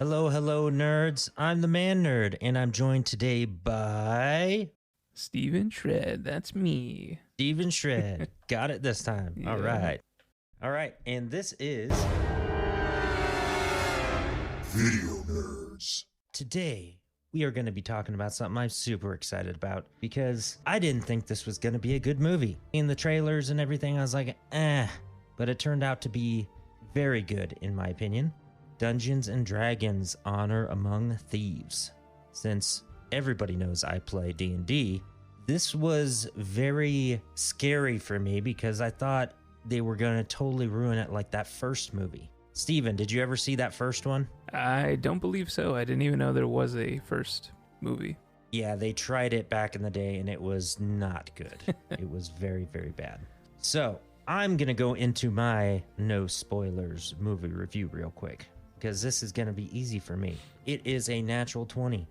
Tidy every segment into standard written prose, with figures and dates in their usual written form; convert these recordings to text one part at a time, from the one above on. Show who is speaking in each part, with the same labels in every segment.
Speaker 1: Hello, hello, nerds. I'm the ManNerd, and I'm joined today by
Speaker 2: Stephenshred. That's me.
Speaker 1: Stephenshred. Got it this time.
Speaker 2: Yeah.
Speaker 1: All right. And this is
Speaker 3: Video Nerds.
Speaker 1: Today. We are going to be talking about something I'm super excited about because I didn't think this was going to be a good movie. In the trailers and everything, I was like, but it turned out to be very good, in my opinion. Dungeons & Dragons: Honor Among Thieves. Since everybody knows I play D&D, this was very scary for me because I thought they were going to totally ruin it like that first movie. Steven, did you ever see that first one?
Speaker 2: I don't believe so. I didn't even know there was a first movie.
Speaker 1: Yeah, they tried it back in the day and it was not good. It was very, very bad. So I'm going to go into my no spoilers movie review real quick because this is going to be easy for me. It is a natural 20.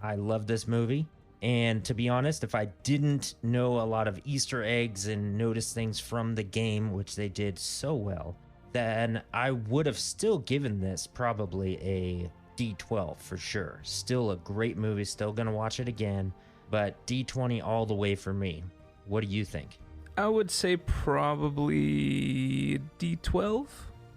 Speaker 1: I love this movie. And to be honest, if I didn't know a lot of Easter eggs and notice things from the game, which they did so well, then I would have still given this probably a D12 for sure. Still a great movie, still gonna watch it again, but D20 all the way for me. What do you think?
Speaker 2: I would say probably D12.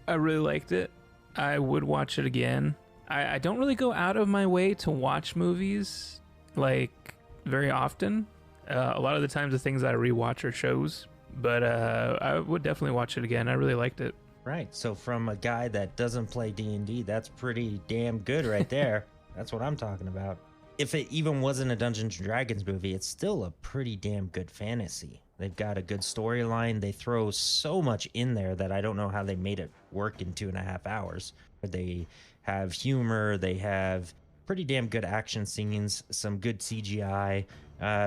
Speaker 2: I really liked it. I would watch it again. I don't really go out of my way to watch movies like very often. A lot of the times the things I rewatch are shows, but I would definitely watch it again. I really liked it.
Speaker 1: Right, so from a guy that doesn't play D&D, that's pretty damn good right there. That's what I'm talking about. If it even wasn't a Dungeons & Dragons movie, it's still a pretty damn good fantasy. They've got a good storyline. They throw so much in there that I don't know how they made it work in 2.5 hours. They have humor. They have pretty damn good action scenes, some good CGI,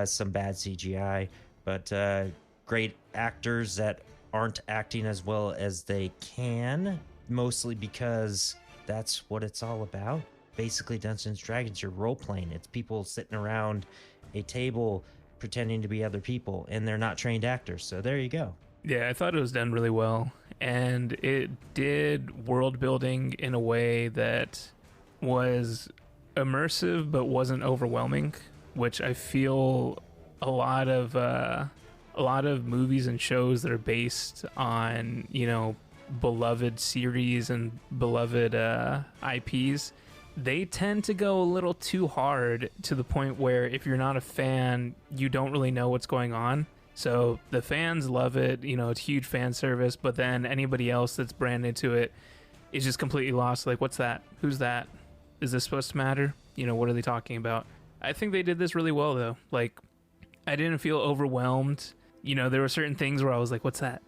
Speaker 1: some bad CGI, but great actors that aren't acting as well as they can, mostly because that's what it's all about. Basically, Dungeons & Dragons, you're role-playing. It's people sitting around a table pretending to be other people, and they're not trained actors, so there you go.
Speaker 2: Yeah, I thought it was done really well, and it did world building in a way that was immersive but wasn't overwhelming, which I feel a lot of movies and shows that are based on, beloved series and beloved IPs, they tend to go a little too hard to the point where if you're not a fan, you don't really know what's going on. So the fans love it, it's huge fan service, but then anybody else that's brand into it is just completely lost. Like, what's that? Who's that? Is this supposed to matter? What are they talking about? I think they did this really well, though. Like, I didn't feel overwhelmed. There were certain things where I was like, what's that?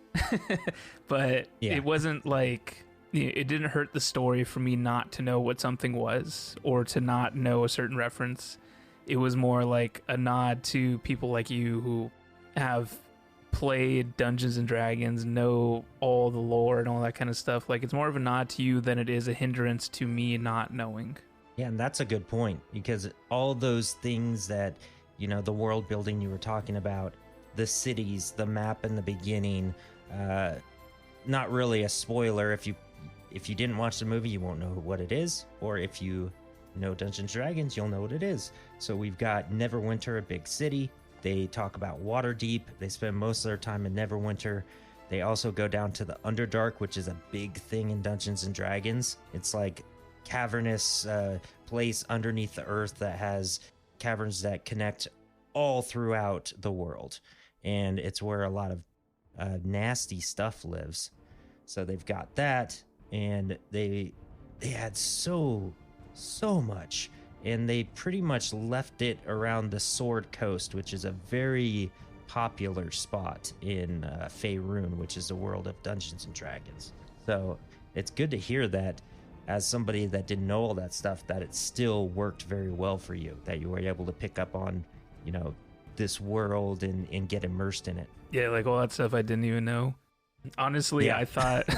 Speaker 2: But yeah. It wasn't like, it didn't hurt the story for me not to know what something was or to not know a certain reference. It was more like a nod to people like you who have played Dungeons and Dragons, know all the lore and all that kind of stuff. Like, it's more of a nod to you than it is a hindrance to me not knowing.
Speaker 1: Yeah, and that's a good point because all those things that, the world building you were talking about, the cities, the map in the beginning, not really a spoiler. If you didn't watch the movie, you won't know what it is, or if you know Dungeons & Dragons, you'll know what it is. So we've got Neverwinter, a big city. They talk about Waterdeep. They spend most of their time in Neverwinter. They also go down to the Underdark, which is a big thing in Dungeons & Dragons. It's like cavernous place underneath the earth that has caverns that connect all throughout the world. And it's where a lot of nasty stuff lives. So they've got that, and they had so much, and they pretty much left it around the Sword Coast, which is a very popular spot in Faerun, which is the world of Dungeons and Dragons. So it's good to hear that, as somebody that didn't know all that stuff, that it still worked very well for you, that you were able to pick up on, this world and get immersed in it.
Speaker 2: Yeah, like all that stuff I didn't even know. Honestly, yeah. I thought,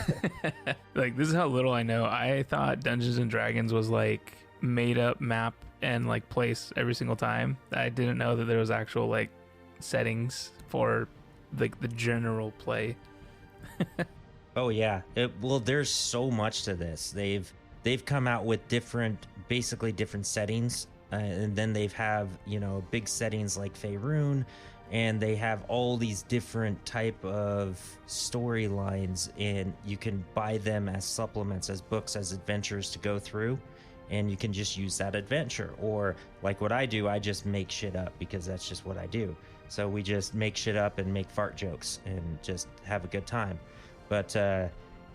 Speaker 2: like, this is how little I know. I thought Dungeons and Dragons was like made up map and like place every single time. I didn't know that there was actual like settings for like the general play.
Speaker 1: Oh yeah. Well, there's so much to this. they've come out with basically different settings, and then they've have big settings like Faerun, and they have all these different type of storylines, and you can buy them as supplements, as books, as adventures to go through, and you can just use that adventure. Or like what I do, I just make shit up because that's just what I do. So we just make shit up and make fart jokes and just have a good time. But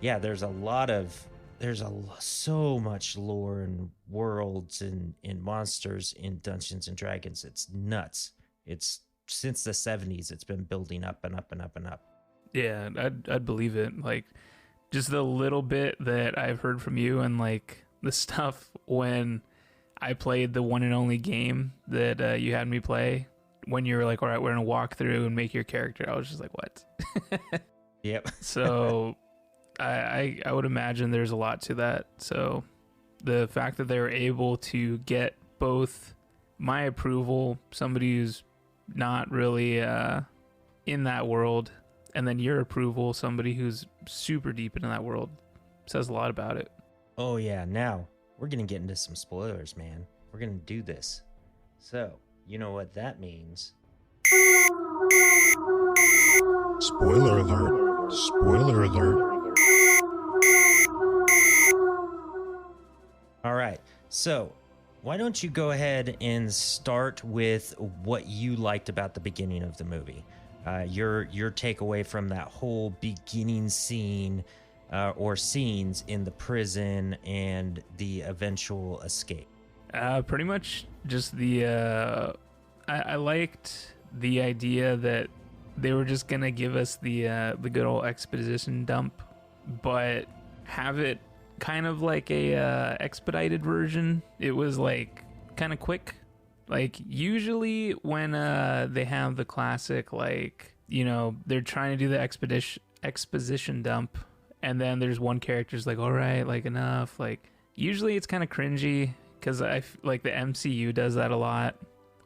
Speaker 1: yeah, there's so much lore and worlds and monsters in Dungeons and Dragons. It's nuts. It's since the 70s, it's been building up and up and up and up.
Speaker 2: Yeah, I'd believe it. Like, just the little bit that I've heard from you, and like the stuff when I played the one and only game that you had me play, when you were like, all right, we're gonna walk through and make your character, I was just like, what?
Speaker 1: Yep.
Speaker 2: So I would imagine there's a lot to that. So the fact that they were able to get both my approval, somebody who's not really in that world, and then your approval, somebody who's super deep into that world, says a lot about it.
Speaker 1: Oh yeah, now we're gonna get into some spoilers, man. We're gonna do this. So you know what that means.
Speaker 3: Spoiler alert. Spoiler alert.
Speaker 1: All right, so why don't you go ahead and start with what you liked about the beginning of the movie? Your takeaway from that whole beginning scene or scenes in the prison and the eventual escape.
Speaker 2: Pretty much just the I liked the idea that they were just gonna give us the good old exposition dump, but have it kind of like a expedited version. It was like kind of quick. Like usually when they have the classic, like, they're trying to do the exposition dump, and then there's one character's like, all right, like enough. Like usually it's kind of cringy, because I like the MCU does that a lot,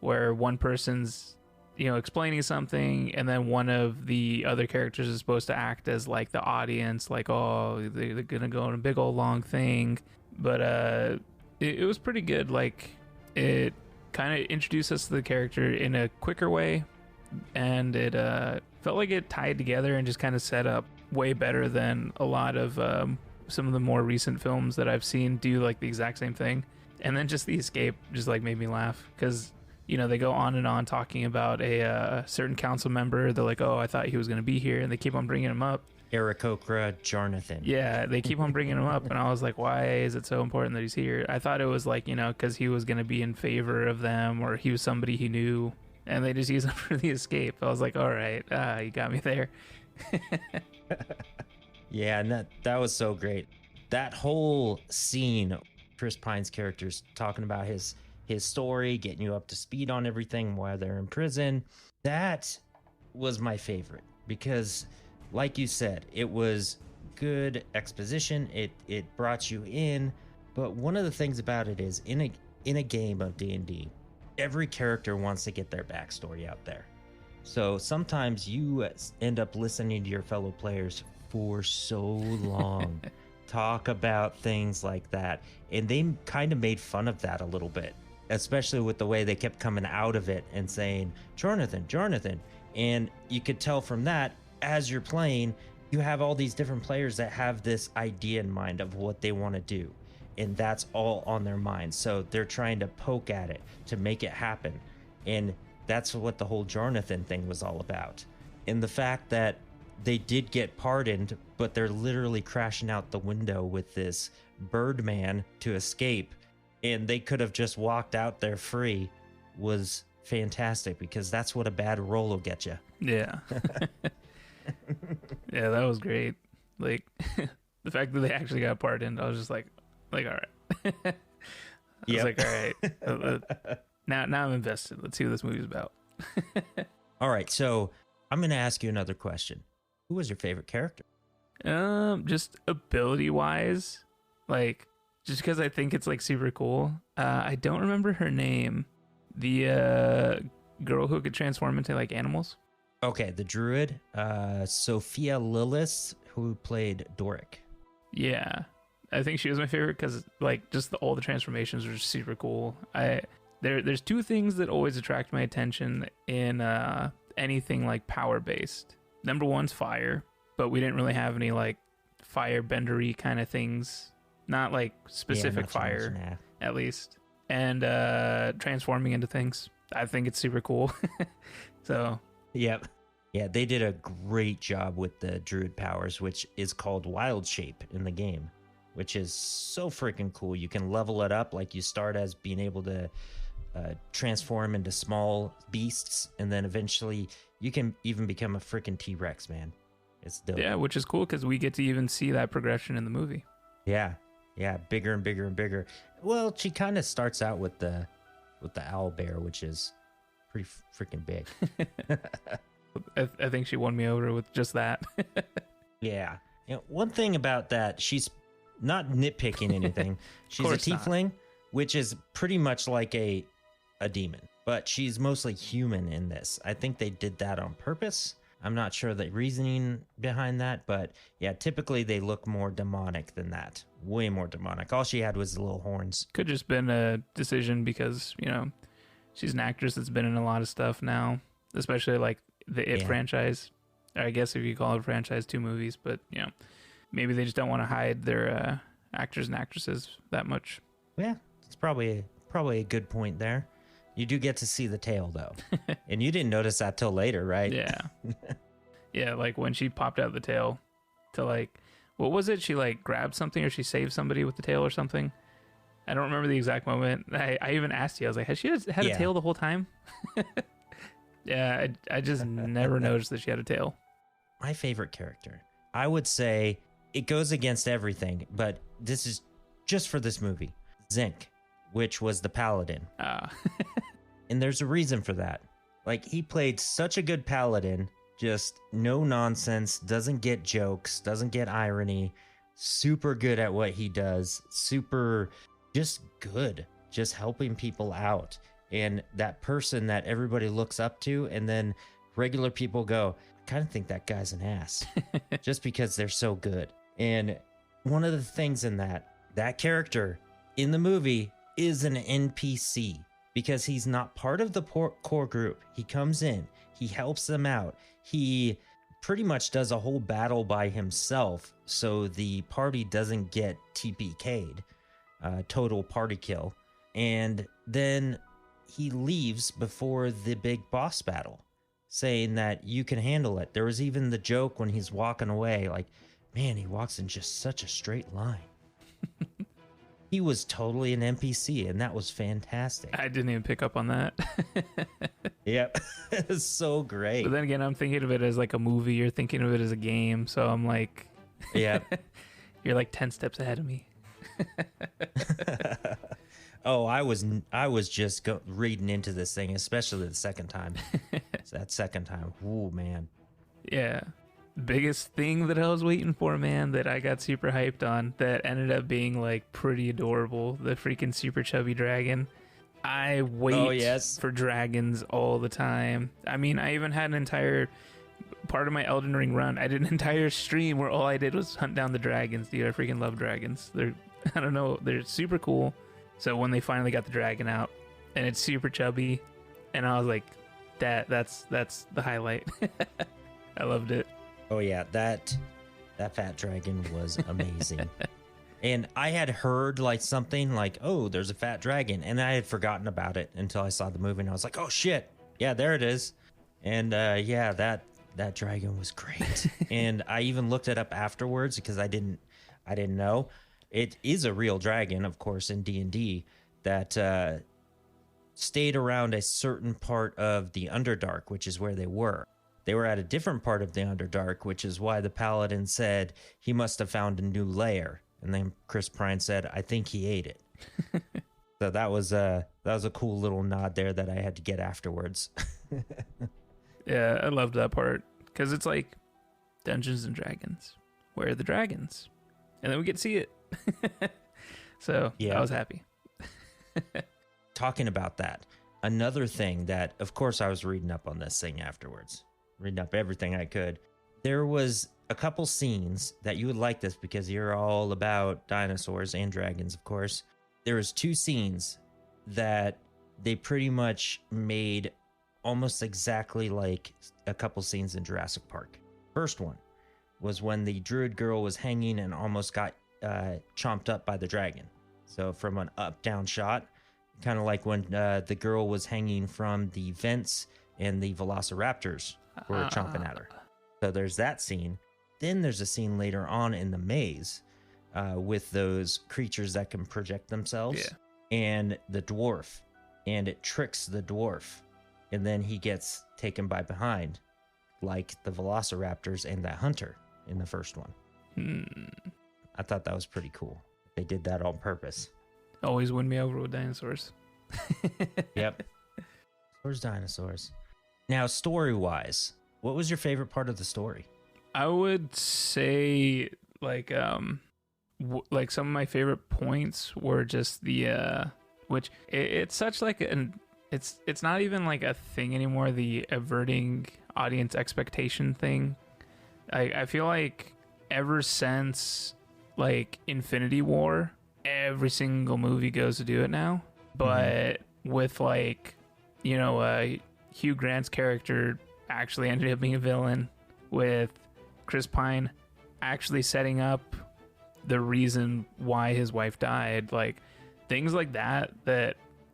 Speaker 2: where one person's explaining something, and then one of the other characters is supposed to act as like the audience, like, oh, they're gonna go on a big old long thing. But it was pretty good. Like, it kind of introduced us to the character in a quicker way, and it felt like it tied together and just kind of set up way better than a lot of some of the more recent films that I've seen do like the exact same thing. And then just the escape just like made me laugh, because they go on and on talking about a certain council member. They're like, oh, I thought he was going to be here. And they keep on bringing him up.
Speaker 1: Aarakocra Jarnathan.
Speaker 2: Yeah, they keep on bringing him up. And I was like, why is it so important that he's here? I thought it was like, because he was going to be in favor of them, or he was somebody he knew. And they just use him for the escape. I was like, all right, you got me there.
Speaker 1: Yeah, and that was so great. That whole scene, Chris Pine's character's talking about his story, getting you up to speed on everything while they're in prison. That was my favorite, because like you said, it was good exposition. It brought you in. But one of the things about it is in a game of D&D, every character wants to get their backstory out there. So sometimes you end up listening to your fellow players for so long talk about things like that, and they kind of made fun of that a little bit, especially with the way they kept coming out of it and saying Jonathan, and you could tell from that, as you're playing, you have all these different players that have this idea in mind of what they want to do, and that's all on their mind. So they're trying to poke at it to make it happen, and that's what the whole Jonathan thing was all about. And the fact that they did get pardoned, but they're literally crashing out the window with this Birdman to escape, and they could have just walked out there free, was fantastic, because that's what a bad roll will get you.
Speaker 2: Yeah. Yeah, that was great. Like, the fact that they actually got pardoned, I was just like, all right. I was like, all right. Now I'm invested. Let's see what this movie's about.
Speaker 1: All right, so I'm going to ask you another question. Who was your favorite character?
Speaker 2: Just ability wise, like, just because I think it's like super cool. I don't remember her name. The girl who could transform into like animals.
Speaker 1: Okay, the druid, Sophia Lillis, who played Doric.
Speaker 2: Yeah, I think she was my favorite because like just all the transformations were super cool. There's two things that always attract my attention in anything like power based. Number one's fire, but we didn't really have any like fire bendery kind of things. Not like specific fire, at least. And transforming into things. I think it's super cool. So.
Speaker 1: Yep. Yeah, they did a great job with the druid powers, which is called wild shape in the game, which is so freaking cool. You can level it up, like you start as being able to transform into small beasts, and then eventually you can even become a freaking T-Rex, man. It's dope.
Speaker 2: Yeah, which is cool because we get to even see that progression in the movie.
Speaker 1: Yeah, bigger and bigger and bigger. Well, she kind of starts out with the owl bear, which is pretty freaking big.
Speaker 2: I think she won me over with just that.
Speaker 1: Yeah. One thing about that, she's not nitpicking anything. She's a tiefling, which is pretty much like a demon, but she's mostly human in this. I think they did that on purpose. I'm not sure the reasoning behind that, but yeah, typically they look more demonic than that. Way more demonic. All she had was the little horns.
Speaker 2: Could just been a decision because, she's an actress that's been in a lot of stuff now, especially like the It franchise. I guess if you call it a franchise, 2 movies, but maybe they just don't want to hide their actors and actresses that much.
Speaker 1: Yeah, it's probably a good point there. You do get to see the tail though, and you didn't notice that till later, right?
Speaker 2: Yeah, yeah. Like when she popped out the tail to like, what was it? She like grabbed something or she saved somebody with the tail or something. I don't remember the exact moment. I even asked you. I was like, has she had a tail the whole time? Yeah, I just never noticed that she had a tail.
Speaker 1: My favorite character, I would say it goes against everything, but this is just for this movie. Zinc, which was the paladin. And there's a reason for that. Like, he played such a good paladin, just no nonsense, doesn't get jokes, doesn't get irony, super good at what he does, super just good, just helping people out. And that person that everybody looks up to, and then regular people go, I kind of think that guy's an ass just because they're so good. And one of the things in that character in the movie is an NPC because he's not part of the core group. He comes in, he helps them out. He pretty much does a whole battle by himself so the party doesn't get TPK'd, total party kill. And then he leaves before the big boss battle, saying that you can handle it. There was even the joke when he's walking away, like, man, he walks in just such a straight line. He was totally an NPC, and that was fantastic.
Speaker 2: I didn't even pick up on that.
Speaker 1: Yep. It's so great.
Speaker 2: But then again, I'm thinking of it as like a movie. You're thinking of it as a game. So I'm like,
Speaker 1: yeah,
Speaker 2: you're like 10 steps ahead of me.
Speaker 1: Oh, I was just reading into this thing, especially the second time. That second time, ooh, man.
Speaker 2: Yeah. Biggest thing that I was waiting for, man, that I got super hyped on, that ended up being like pretty adorable. The freaking super chubby dragon. I wait for dragons all the time. I mean, I even had an entire part of my Elden Ring run. I did an entire stream where all I did was hunt down the dragons. Dude, I freaking love dragons. I don't know, they're super cool. So when they finally got the dragon out and it's super chubby, and I was like, that's the highlight. I loved it.
Speaker 1: Oh yeah, that fat dragon was amazing. And I had heard like something like, oh, there's a fat dragon, and I had forgotten about it until I saw the movie, and I was like, oh shit, yeah, there it is. And yeah, that dragon was great. And I even looked it up afterwards because I didn't know. It is a real dragon, of course, in D&D that stayed around a certain part of the Underdark, which is where they were. They were at a different part of the Underdark, which is why the paladin said he must have found a new lair. And then Chris Pine said, I think he ate it. So that was a cool little nod there that I had to get afterwards.
Speaker 2: Yeah, I loved that part because it's like Dungeons and Dragons. Where are the dragons? And then we get to see it. So yeah. I was happy.
Speaker 1: Talking about that, another thing that, of course, I was reading up on this thing afterwards, reading up everything I could. There was a couple scenes that you would like this because you're all about dinosaurs and dragons, of course. There was 2 scenes that they pretty much made almost exactly like a couple scenes in Jurassic Park. First one was when the druid girl was hanging and almost got chomped up by the dragon. So from an up-down shot, kind of like when the girl was hanging from the vents and the velociraptors were chomping at her. So there's that scene. Then there's a scene later on in the maze with those creatures that can project themselves and the dwarf, and it tricks the dwarf, and then he gets taken by behind like the velociraptors and that hunter in the first one. I thought that was pretty cool. They did that on purpose.
Speaker 2: Always win me over with dinosaurs.
Speaker 1: Yep. Where's dinosaurs? Now, story-wise, what was your favorite part of the story?
Speaker 2: I would say like like some of my favorite points were just the which it's such like an it's not even like a thing anymore, the averting audience expectation thing. I feel like ever since like Infinity War, every single movie goes to do it now, but with like, you know, Hugh Grant's character actually ended up being a villain, with Chris Pine actually setting up the reason why his wife died, like things like that,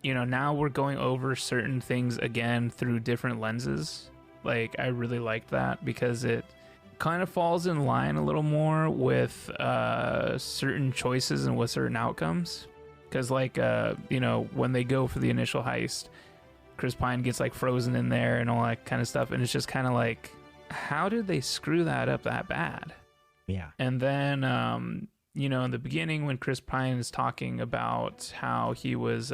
Speaker 2: you know, now we're going over certain things again through different lenses. Like I really liked that because it kind of falls in line a little more with certain choices and with certain outcomes. Because like you know, when they go for the initial heist, Chris Pine gets like frozen in there and all that kind of stuff, and it's just kind of like, how did they screw that up that bad?
Speaker 1: Yeah.
Speaker 2: And then you know, in the beginning when Chris Pine is talking about how he was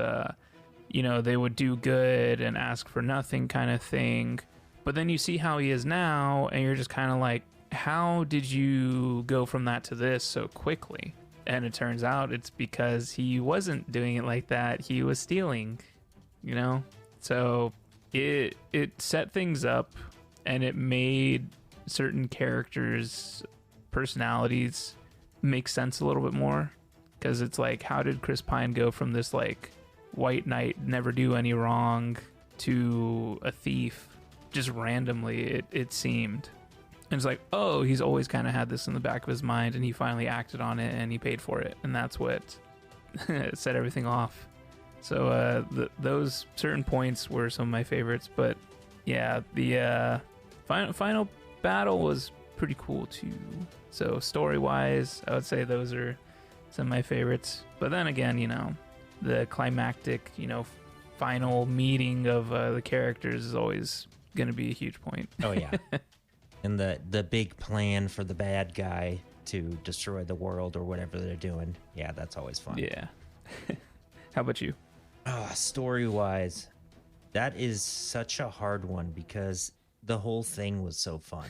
Speaker 2: you know, they would do good and ask for nothing kind of thing, but then you see how he is now and you're just kind of like, how did you go from that to this so quickly? And it turns out it's because he wasn't doing it like that, he was stealing, you know. So it set things up, and it made certain characters' personalities make sense a little bit more, because it's like, how did Chris Pine go from this like white knight, never do any wrong, to a thief just randomly, it seemed. And it's like, oh, he's always kind of had this in the back of his mind, and he finally acted on it and he paid for it, and that's what set everything off. So those certain points were some of my favorites, but yeah, the final battle was pretty cool too. So story-wise, I would say those are some of my favorites. But then again, you know, the climactic, you know, final meeting of the characters is always going to be a huge point.
Speaker 1: Oh yeah. And the big plan for the bad guy to destroy the world or whatever they're doing. Yeah, that's always fun.
Speaker 2: Yeah. How about you?
Speaker 1: Story-wise, that is such a hard one because the whole thing was so fun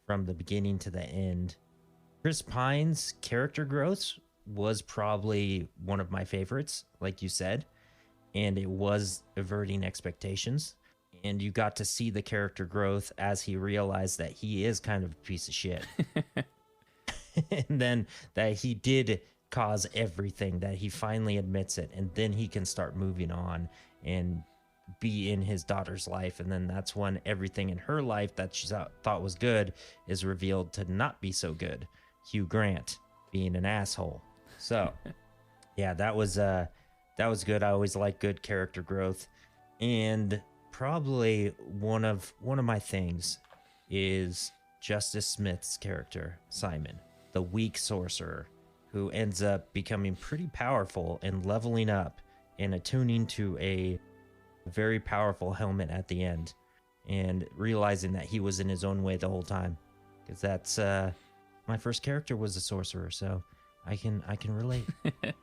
Speaker 1: from the beginning to the end. Chris Pine's character growth was probably one of my favorites, like you said, and it was averting expectations. And you got to see the character growth as he realized that he is kind of a piece of shit. And then that he did cause everything, that he finally admits it, and then he can start moving on and be in his daughter's life. And then that's when everything in her life that she thought was good is revealed to not be so good. Hugh Grant being an asshole. So yeah, that was good. I always like good character growth. And probably one of my things is Justice Smith's character, Simon, the weak sorcerer, who ends up becoming pretty powerful and leveling up and attuning to a very powerful helmet at the end, and realizing that he was in his own way the whole time. Because that's my first character was a sorcerer, so I can relate.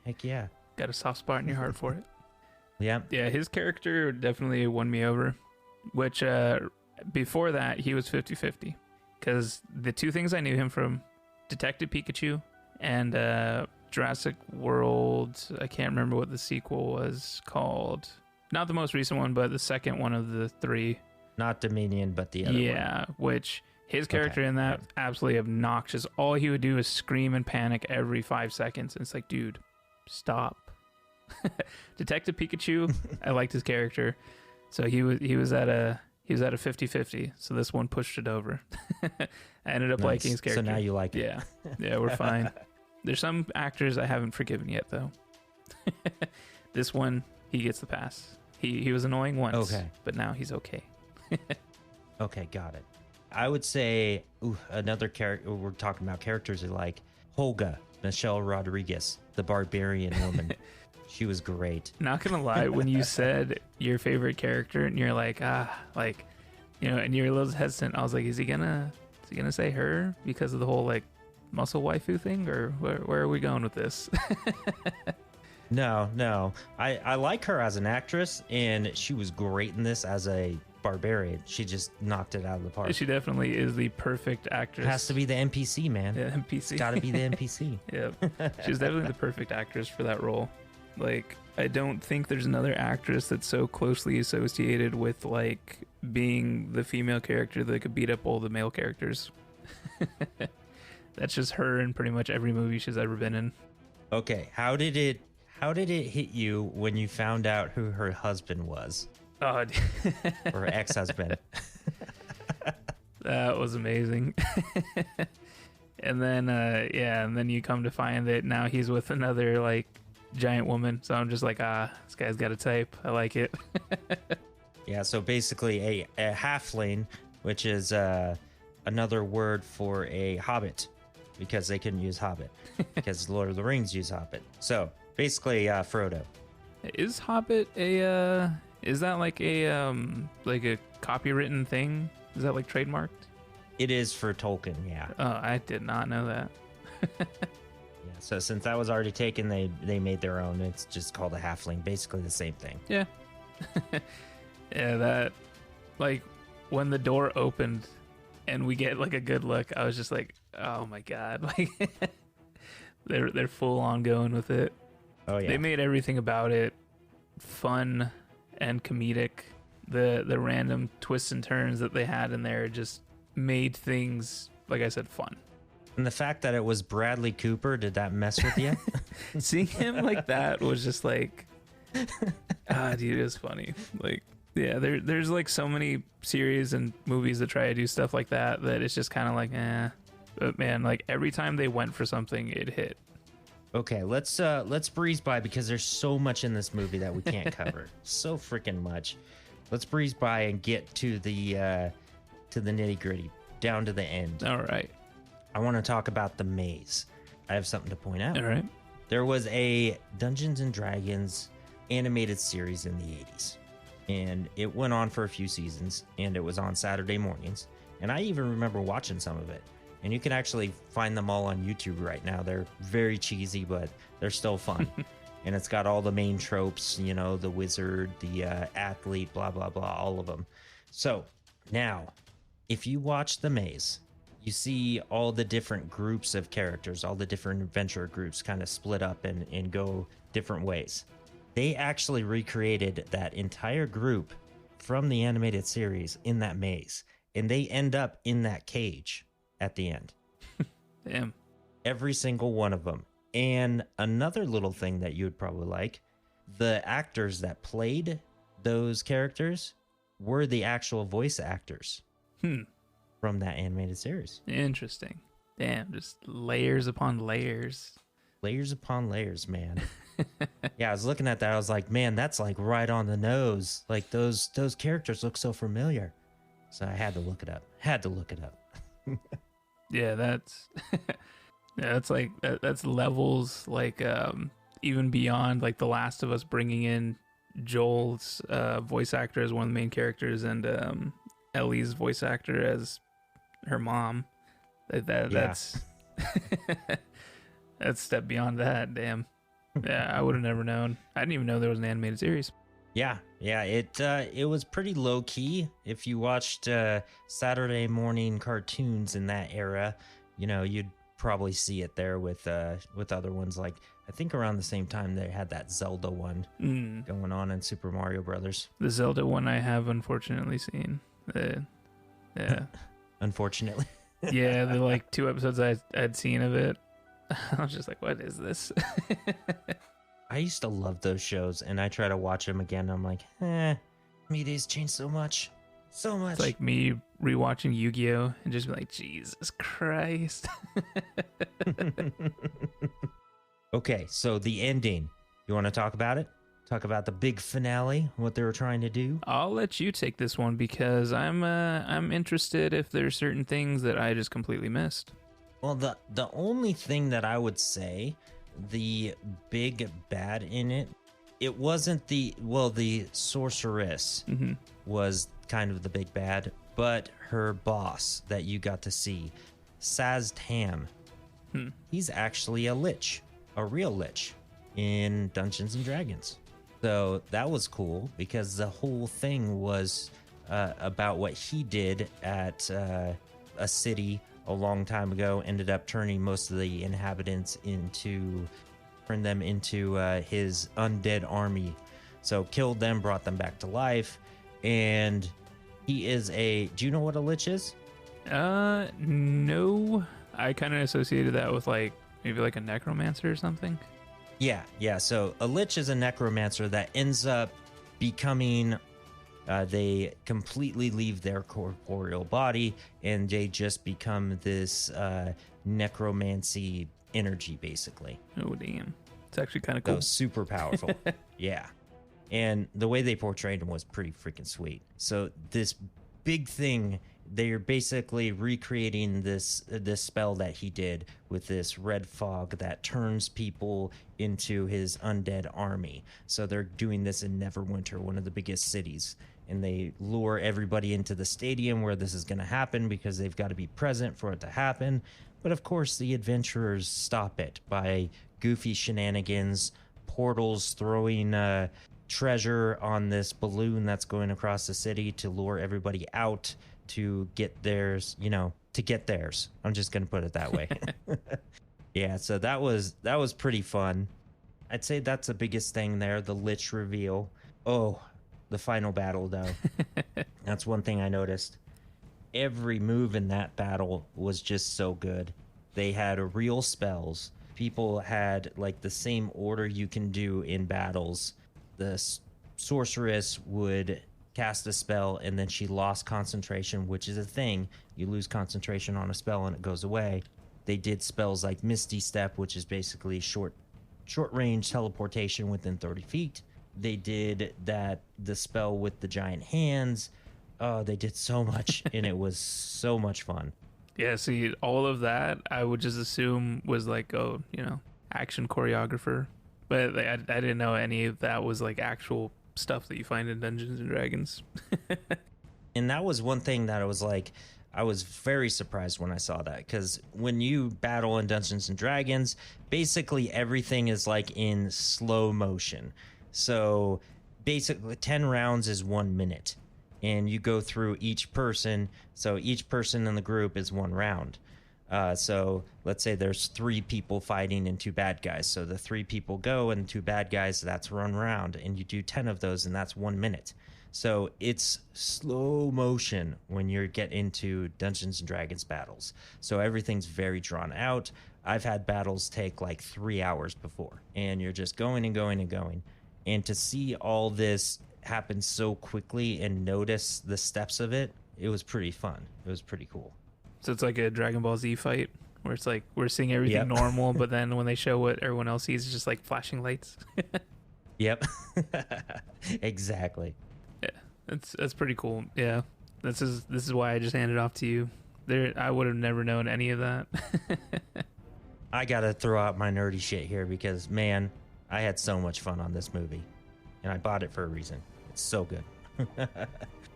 Speaker 1: Heck yeah.
Speaker 2: Got a soft spot in your heart for it.
Speaker 1: Yeah.
Speaker 2: Yeah, his character definitely won me over, which before that, he was 50-50. Because the two things I knew him from, Detective Pikachu and Jurassic World, I can't remember what the sequel was called. Not the most recent one, but the second one of the three.
Speaker 1: Not Dominion, but the other one.
Speaker 2: Yeah, which His character in that, absolutely obnoxious. All he would do is scream and panic every 5 seconds. And it's like, dude, stop. Detective Pikachu, I liked his character. So he was at a 50-50. So this one pushed it over. I ended up liking his character.
Speaker 1: So now you like it.
Speaker 2: Yeah. Yeah, we're fine. There's some actors I haven't forgiven yet, though. This one, he gets the pass. He was annoying once, but now he's okay.
Speaker 1: Okay, got it. I would say another character. We're talking about characters like Holga, Michelle Rodriguez, the barbarian woman. She was great.
Speaker 2: Not gonna lie, when you said your favorite character and you're like, and you're a little hesitant, I was like, is he gonna say her because of the whole like muscle waifu thing, or where are we going with this?
Speaker 1: No. I like her as an actress, and she was great in this as a barbarian. She just knocked it out of the park.
Speaker 2: She definitely is the perfect actress.
Speaker 1: Has to be the NPC, man.
Speaker 2: Yeah, NPC.
Speaker 1: Got to be the NPC.
Speaker 2: Yeah, she's definitely the perfect actress for that role. Like, I don't think there's another actress that's so closely associated with like being the female character that could beat up all the male characters. That's just her in pretty much every movie she's ever been in.
Speaker 1: Okay, how did it hit you when you found out who her husband was?
Speaker 2: Oh,
Speaker 1: or ex-husband?
Speaker 2: That was amazing. And then you come to find that now he's with another like giant woman. So I'm just like, this guy's got a type. I like it.
Speaker 1: Yeah, so basically a halfling, which is another word for a hobbit, because they couldn't use hobbit, because Lord of the Rings use hobbit. So basically, Frodo.
Speaker 2: Is hobbit is that like a copywritten thing? Is that like trademarked?
Speaker 1: It is for Tolkien, yeah.
Speaker 2: Oh, I did not know that.
Speaker 1: Yeah, so since that was already taken, they made their own. It's just called a halfling, basically the same thing.
Speaker 2: Yeah. Yeah, that, like, when the door opened and we get like a good look, I was just like, oh my god. Like, they're full on going with it.
Speaker 1: Oh yeah.
Speaker 2: They made everything about it fun and comedic. The random twists and turns that they had in there just made things, like I said, fun.
Speaker 1: And the fact that it was Bradley Cooper, did that mess with you?
Speaker 2: Seeing him like that was just like, dude, it was funny. Like, yeah, there's like so many series and movies that try to do stuff like that it's just kind of like, But man, like every time they went for something, it hit.
Speaker 1: Okay, let's breeze by, because there's so much in this movie that we can't cover. So freaking much. Let's breeze by and get to the nitty gritty, down to the end.
Speaker 2: All right.
Speaker 1: I want to talk about the maze. I have something to point out.
Speaker 2: All right.
Speaker 1: There was a Dungeons and Dragons animated series in the 80s, and it went on for a few seasons, and it was on Saturday mornings. And I even remember watching some of it. And you can actually find them all on YouTube right now. They're very cheesy, but they're still fun. And it's got all the main tropes, you know, the wizard, the athlete, blah, blah, blah, all of them. So now, if you watch The Maze, you see all the different groups of characters, all the different adventure groups kind of split up and go different ways. They actually recreated that entire group from the animated series in that maze. And they end up in that cage at the end.
Speaker 2: Damn.
Speaker 1: Every single one of them. And another little thing that you would probably like, the actors that played those characters were the actual voice actors from that animated series.
Speaker 2: Interesting. Damn, just layers upon layers.
Speaker 1: Layers upon layers, man. Yeah, I was looking at that. I was like, man, that's like right on the nose. Like those characters look so familiar. So I had to look it up.
Speaker 2: Yeah, that's that's like that's levels like even beyond like The Last of Us, bringing in Joel's voice actor as one of the main characters and Ellie's voice actor as her mom. That's that's step beyond that. Damn. Yeah, I would have never known. I didn't even know there was an animated series.
Speaker 1: Yeah, it was pretty low key. If you watched Saturday morning cartoons in that era, you know, you'd probably see it there with other ones. Like I think around the same time they had that Zelda one going on in Super Mario Brothers.
Speaker 2: The Zelda one I have unfortunately seen. Yeah.
Speaker 1: unfortunately.
Speaker 2: Yeah, the like 2 episodes I'd seen of it, I was just like, what is this?
Speaker 1: I used to love those shows, and I try to watch them again. I'm like, media's changed so much. So much.
Speaker 2: It's like me rewatching Yu-Gi-Oh! And just be like, Jesus Christ.
Speaker 1: Okay, so the ending. You want to talk about it? Talk about the big finale, what they were trying to do?
Speaker 2: I'll let you take this one because I'm interested if there's certain things that I just completely missed.
Speaker 1: Well, the only thing that I would say, the big bad in it, it wasn't the sorceress was kind of the big bad, but her boss that you got to see, Saz Tam, he's actually a lich, a real lich in Dungeons and Dragons. So that was cool because the whole thing was about what he did at a city a long time ago, ended up turning most of the inhabitants into his undead army. So killed them, brought them back to life, and he is do you know what a lich is?
Speaker 2: No. I kind of associated that with like maybe like a necromancer or something.
Speaker 1: Yeah. So a lich is a necromancer that ends up becoming, they completely leave their corporeal body and they just become this necromancy energy, basically.
Speaker 2: Oh, damn. It's actually kind of cool.
Speaker 1: So super powerful. Yeah. And the way they portrayed him was pretty freaking sweet. So this big thing, they're basically recreating this spell that he did with this red fog that turns people into his undead army. So they're doing this in Neverwinter, one of the biggest cities, and they lure everybody into the stadium where this is going to happen because they've got to be present for it to happen. But of course, the adventurers stop it by goofy shenanigans, portals, throwing treasure on this balloon that's going across the city to lure everybody out to get theirs, to get theirs. I'm just going to put it that way. Yeah, so that was pretty fun. I'd say that's the biggest thing there, the Lich reveal. Oh, the final battle, though. That's one thing I noticed. Every move in that battle was just so good. They had real spells. People had like the same order you can do in battles. The sorceress would cast a spell and then she lost concentration, which is a thing. You lose concentration on a spell and it goes away. They did spells like Misty Step, which is basically short range teleportation within 30 feet. They did the spell with the giant hands. Oh, they did so much and it was so much fun.
Speaker 2: Yeah, see, all of that I would just assume was like, action choreographer. But like, I didn't know any of that was like actual stuff that you find in Dungeons and Dragons.
Speaker 1: And that was one thing that I was very surprised when I saw that, because when you battle in Dungeons and Dragons, basically everything is like in slow motion. So basically 10 rounds is 1 minute and you go through each person. So each person in the group is 1 round. So let's say there's 3 people fighting and 2 bad guys. So the 3 people go and 2 bad guys, that's 1 round, and you do 10 of those and that's 1 minute. So it's slow motion when you get into Dungeons and Dragons battles. So everything's very drawn out. I've had battles take like 3 hours before, and you're just going and going and going. And to see all this happen so quickly and notice the steps of it, it was pretty fun. It was pretty cool.
Speaker 2: So it's like a Dragon Ball Z fight where it's like we're seeing everything normal, but then when they show what everyone else sees, it's just like flashing lights.
Speaker 1: Yep. Exactly.
Speaker 2: Yeah, that's pretty cool. Yeah, this is why I just handed it off to you. I would have never known any of that.
Speaker 1: I gotta throw out my nerdy shit here because, man, I had so much fun on this movie, and I bought it for a reason. It's so good.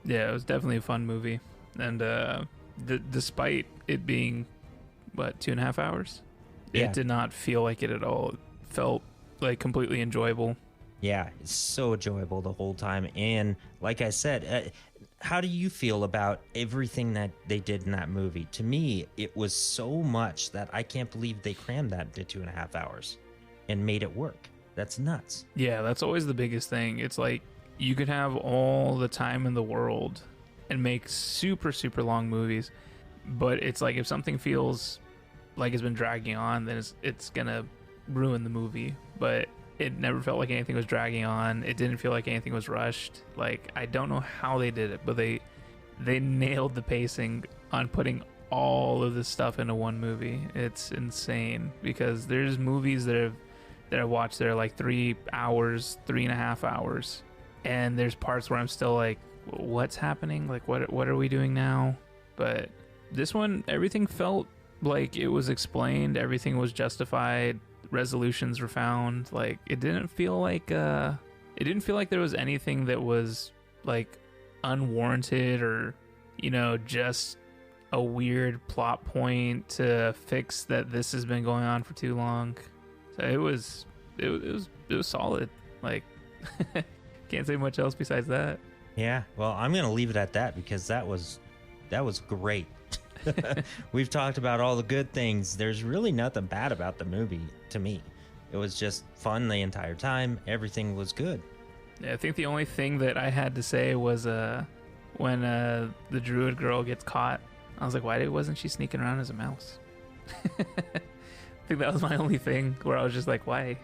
Speaker 2: Yeah, it was definitely a fun movie, and despite it being 2.5 hours, it did not feel like it at all. It felt like completely enjoyable.
Speaker 1: Yeah, it's so enjoyable the whole time. And like I said, how do you feel about everything that they did in that movie? To me, it was so much that I can't believe they crammed that into 2.5 hours and made it work. That's nuts.
Speaker 2: Yeah, that's always the biggest thing. It's like you could have all the time in the world and make super, super long movies, But it's like if something feels like it's been dragging on, then it's gonna ruin the movie. But it never felt like anything was dragging on. It didn't feel like anything was rushed. Like, I don't know how they did it, but they nailed the pacing on putting all of this stuff into one movie. It's insane, because there's movies that I've watched that are like 3 hours, 3.5 hours, and there's parts where I'm still like, what's happening? Like, what are we doing now? But this one, everything felt like it was explained, everything was justified, resolutions were found. Like, it didn't feel like there was anything that was like unwarranted or, you know, just a weird plot point to fix that this has been going on for too long. So it was solid. Like, can't say much else besides that.
Speaker 1: Yeah, well, I'm gonna leave it at that, because that was great. We've talked about all the good things. There's really nothing bad about the movie to me. It was just fun the entire time. Everything was good.
Speaker 2: Yeah, I think the only thing that I had to say was when the druid girl gets caught, I was like, why wasn't she sneaking around as a mouse? I think that was my only thing where I was just like, why?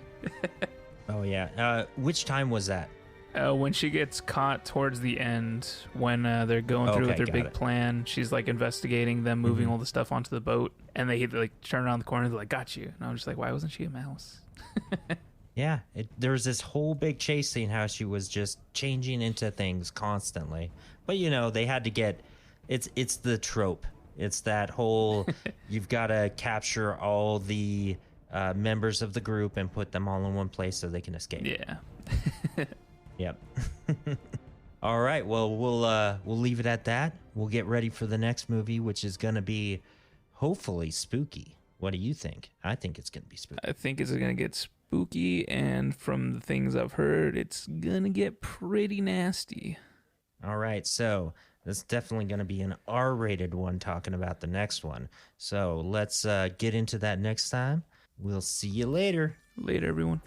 Speaker 1: Oh yeah. Which time was that?
Speaker 2: When she gets caught towards the end, when they're going through with their big plan, she's like investigating them moving all the stuff onto the boat, and they like turn around the corner, they're like, got you. And I was just like, why wasn't she a mouse?
Speaker 1: Yeah, there was this whole big chase scene, how she was just changing into things constantly. But, you know, they had to get, it's the trope. It's that whole, you've got to capture all the members of the group and put them all in one place so they can escape.
Speaker 2: Yeah.
Speaker 1: Yep. All right, well, we'll leave it at that. We'll get ready for the next movie, which is going to be hopefully spooky. What do you think? I think it's going to be spooky.
Speaker 2: I think it's going to get spooky, and from the things I've heard, it's going to get pretty nasty.
Speaker 1: All right, so that's definitely going to be an R-rated one talking about the next one. So let's get into that next time. We'll see you later.
Speaker 2: Later, everyone.